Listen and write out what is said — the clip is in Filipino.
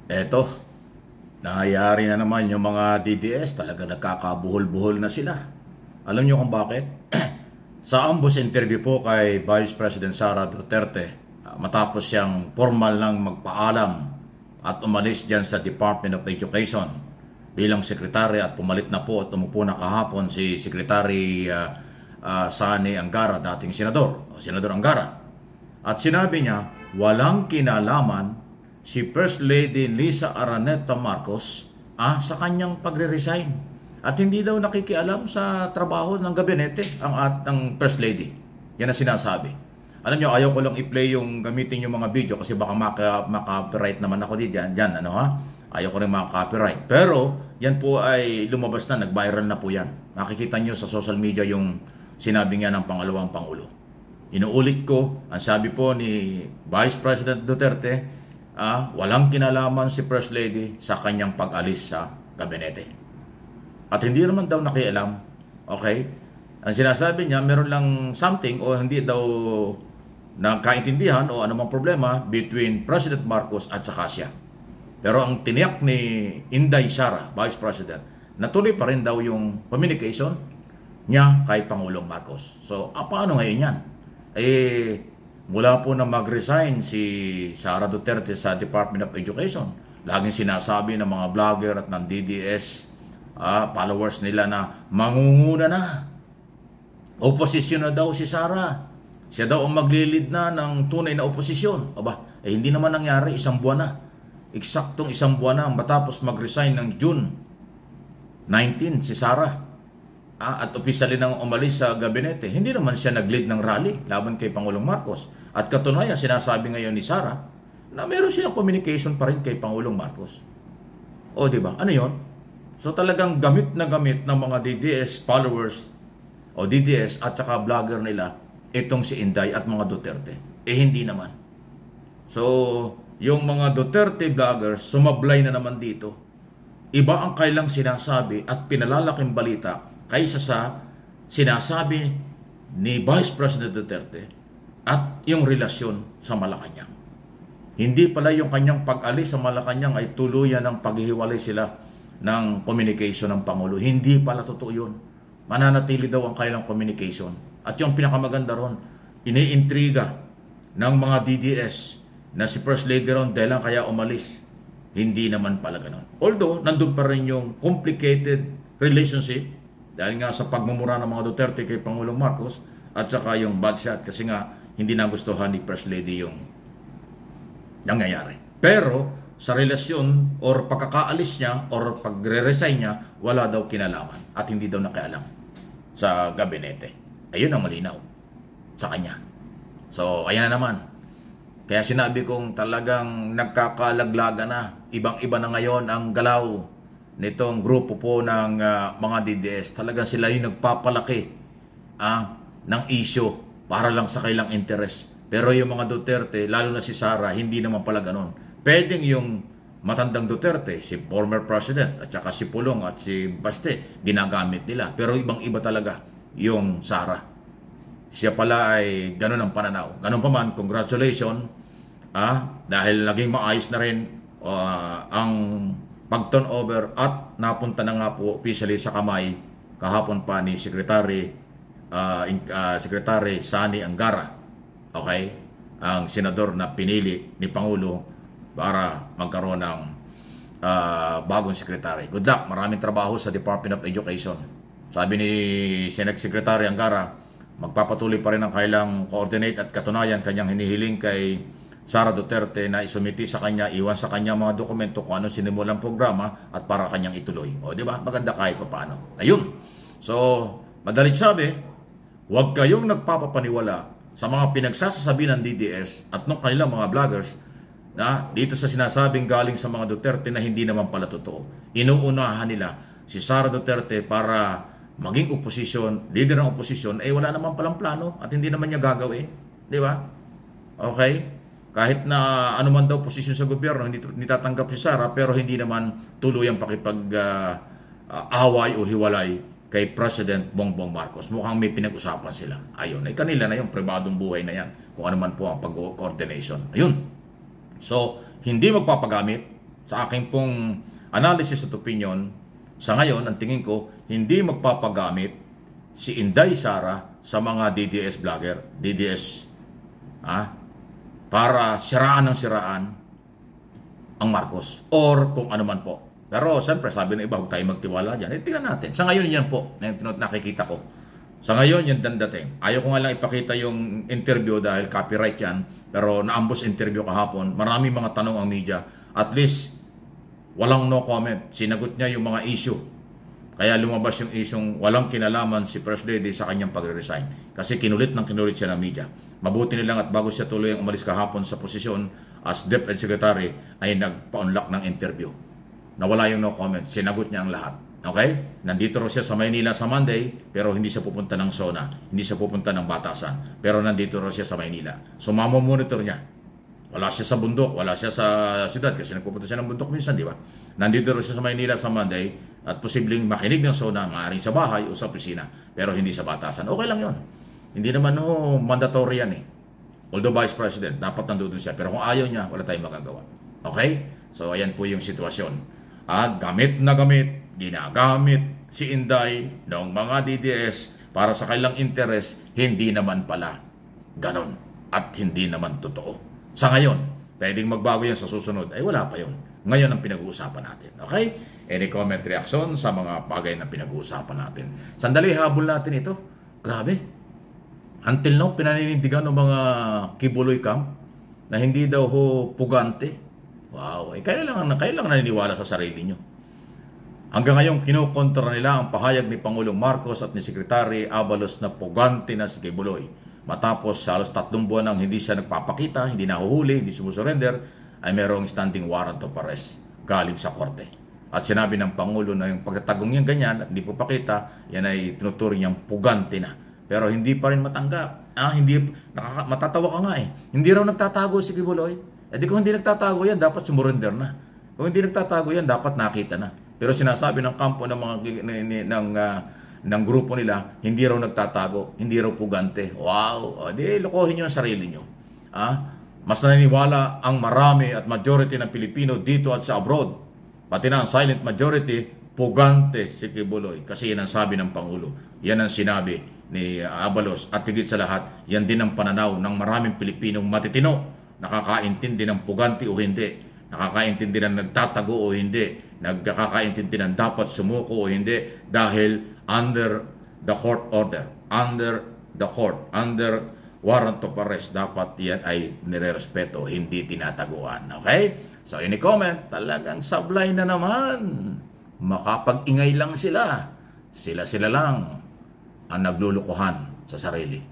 Eto, nangyayari na naman yung mga DDS, talaga nagkakabuhol-buhol na sila. Alam niyo kung bakit? Sa ambush interview po kay Vice President Sara Duterte, matapos siyang formal lang magpaalam at umalis dyan sa Department of Education bilang sekretary at pumalit na po at umupo na kahapon si Secretary Sani Angara, dating senador, o Senador Angara. At sinabi niya, walang kinalaman si First Lady Lisa Araneta Marcos sa kanyang pagre-resign. At hindi daw nakikialam sa trabaho ng gabinete ang First Lady. Yan ang sinasabi. Alam nyo, ayaw ko lang i-play yung gamitin yung mga video kasi baka maka-copyright naman ako dyan. Ano ha? Ayaw ko rin maka-copyright. Pero yan po ay lumabas na, nag-viral na po yan. Makikita nyo sa social media yung sinabi nga ng pangalawang Pangulo. Inuulit ko, ang sabi po ni Vice President Duterte, walang kinalaman si First Lady sa kanyang pag-alis sa gabinete. At hindi naman daw nakialam. Okay? Ang sinasabi niya, meron lang something o hindi daw nagkaintindihan o anumang problema between President Marcos at saka siya. Pero ang tiniyak ni Inday Sara, Vice President, natuloy pa rin daw yung communication niya kay Pangulong Marcos. So, paano ngayon yan? Mula po na mag-resign si Sara Duterte sa Department of Education, laging sinasabi ng mga vlogger at ng DDS followers nila na mangunguna na. Oposisyon na daw si Sara. Siya daw ang maglilid na ng tunay na oposisyon. Hindi naman nangyari, isang buwan na. Eksaktong isang buwan na matapos mag-resign ng June 19 si Sara. At opisyali nang umalis sa gabinete. Hindi naman siya nag-lead ng rally laban kay Pangulong Marcos. At katunayan, sinasabi ngayon ni Sara na meron silang communication pa rin kay Pangulong Marcos. O, di ba? Ano yon? So talagang gamit na gamit ng mga DDS followers o DDS at saka vlogger nila itong si Inday at mga Duterte. Hindi naman. So, yung mga Duterte vloggers sumablay na naman dito. Iba ang kailang sinasabi at pinalalaking balita kaysa sa sinasabi ni Vice President Duterte at yung relasyon sa Malacanang. Hindi pala yung kanyang pag-alis sa Malacanang ay tuluyan ng paghihiwalay sila ng communication ng Pangulo. Hindi pala totoo yun. Mananatili daw ang kanilang communication. At yung pinakamaganda ron, iniintriga ng mga DDS na si First Lady ron dahil lang kaya umalis. Hindi naman pala ganun. Although, nandun pa rin yung complicated relationship dahil nga sa pagmumura ng mga Duterte kay Pangulong Marcos at saka yung bad shot kasi nga hindi nagustuhan ni First Lady yung nangyayari. Pero sa relasyon or pagkakaalis niya or pagre-resign niya, wala daw kinalaman at hindi daw nakialam sa gabinete. Ayun ang malinaw sa kanya. So, ayan na naman. Kaya sinabi kong talagang nagkakalaglaga na. Ibang-iba na ngayon ang galaw nitong grupo po ng mga DDS. Talagang sila yung nagpapalaki ng issue para lang sa kailang interest. Pero yung mga Duterte, lalo na si Sara, hindi naman pala ganon. Pwedeng yung matandang Duterte, si former president, at saka si Pulong at si Baste, ginagamit nila. Pero ibang-iba talaga yung Sara. Siya pala ay ganun ang pananaw. Ganun pa man, congratulations. Dahil naging maayos na rin ang pag-turnover at napunta na nga po officially sa kamay kahapon pa ni Secretary Sani Angara. Okay? Ang senador na pinili ni Pangulo para magkaroon ng bagong sekretary. Good luck. Maraming trabaho sa Department of Education. Sabi ni Senate Secretary Angara, magpapatuloy pa rin ang kailang coordinate at katunayan kanyang hinihiling kay Sara Duterte na isumiti sa kanya, iwan sa kanya mga dokumento kung anong sinimulang programa at para kanyang ituloy. O, di ba? Maganda kahit pa paano. Ayun. So, madalit sabi, huwag kayong nagpapapaniwala sa mga pinagsasasabi ng DDS at ng kanilang mga vloggers na dito sa sinasabing galing sa mga Duterte na hindi naman pala totoo. Inuunahan nila si Sara Duterte para maging oposisyon, leader ng oposisyon, wala naman palang plano at hindi naman niya gagawin. Di ba? Okay? Kahit na ano man daw posisyon sa gobyerno, hindi tatanggap si Sara, pero hindi naman tuluyang pakipag-away o hiwalay kay President Bongbong Marcos. Mukhang may pinag-usapan sila. Ayun, kanila na yung pribadong buhay na yan. Kung ano man po ang pag-coordination. Ayun. So, hindi magpapagamit sa aking pong analysis at opinion, sa ngayon, ang tingin ko, hindi magpapagamit si Inday Sara sa mga DDS vlogger, DDS, para siraan ng siraan ang Marcos or kung ano man po. Pero siyempre, sabi ng iba, huwag tayo magtiwala dyan. Tingnan natin. Sa ngayon, yan po, nakikita ko. Sa ngayon, yan dandating. Ayaw ko nga lang ipakita yung interview dahil copyright yan. Pero naambos interview kahapon. Maraming mga tanong ang media. At least, walang no comment. Sinagot niya yung mga issue. Kaya lumabas yung isyong walang kinalaman si First Lady sa kanyang pagre-resign. Kasi kinulit siya ng media. Mabuti nilang at bago siya tuloy ang umalis kahapon sa posisyon as DepEd Secretary ay nagpa-unlock ng interview. Nawala yung no comment. Sinagot niya ang lahat. Okay? Nandito rin siya sa Maynila sa Monday, pero hindi siya pupunta ng SONA. Hindi siya pupunta ng Batasan. Pero nandito rin siya sa Maynila. So, mamomonitor niya. Wala siya sa bundok, wala siya sa siyudad kasi nagpupunta siya ng bundok minsan, di ba? Nandito rin siya sa Maynila sa Monday at posibleng makinig ng SONA, maaaring sa bahay o sa opisina, pero hindi sa Batasan. Okay lang yon. Hindi naman mandatory yan eh. Although Vice President, dapat nandun siya. Pero kung ayaw niya, wala tayong magagawa. Okay? So, ayan po yung sitwasyon. At gamit na gamit, ginagamit si Inday ng mga DDS para sa kailang interes, hindi naman pala ganon. At hindi naman totoo. Sa ngayon, pwedeng magbago yan sa susunod. Ay wala pa yun. Ngayon ang pinag-uusapan natin. Okay? Any comment, reaction sa mga bagay na pinag-uusapan natin. Sandali, habol natin ito. Grabe. Until now, pinaninindigan ng mga Kibuloy camp na hindi daw pugante. Wow. Kailangan naniniwala sa sarili nyo. Hanggang ngayon, kinukontra nila ang pahayag ni Pangulong Marcos at ni Secretary Abalos na pugante na si Kibuloy. Matapos halos 3 buwan nang hindi siya nagpapakita, hindi nahuhuli, hindi sumusurrender, ay merong standing warrant of arrest galing sa korte. At sinabi ng Pangulo na yung pagtatagong niyang ganyan at hindi po pakita, yan ay tinuturing niyang pugante na. Pero hindi pa rin matanggap. Matatawa ka nga eh. Hindi raw nagtatago si Kibuloy. Eh di kung hindi nagtatago yan, dapat sumurrender na. Kung hindi nagtatago yan, dapat nakita na. Pero sinasabi ng kampo ng mga ng grupo nila, hindi raw nagtatago, hindi raw pugante. Wow! O, di lokohin nyo ang sarili nyo. Mas naniniwala ang marami at majority ng Pilipino dito at sa abroad. Pati na ang silent majority, pugante si Kibuloy. Kasi yan ang sabi ng Pangulo. Yan ang sinabi ni Abalos. At higit sa lahat, yan din ang pananaw ng maraming Pilipinong matitino. Nakakaintindi ng pugante o hindi. Nakakaintindi ng nagtatago o hindi. Nakakaintindi ng dapat sumuko o hindi. Dahil under the court order, under warrant of arrest, dapat yan ay nirerespeto, hindi tinataguan. Okay? So, any comment, talagang sablay na naman. Makapag-ingay lang sila. Sila lang ang naglulukuhan sa sarili.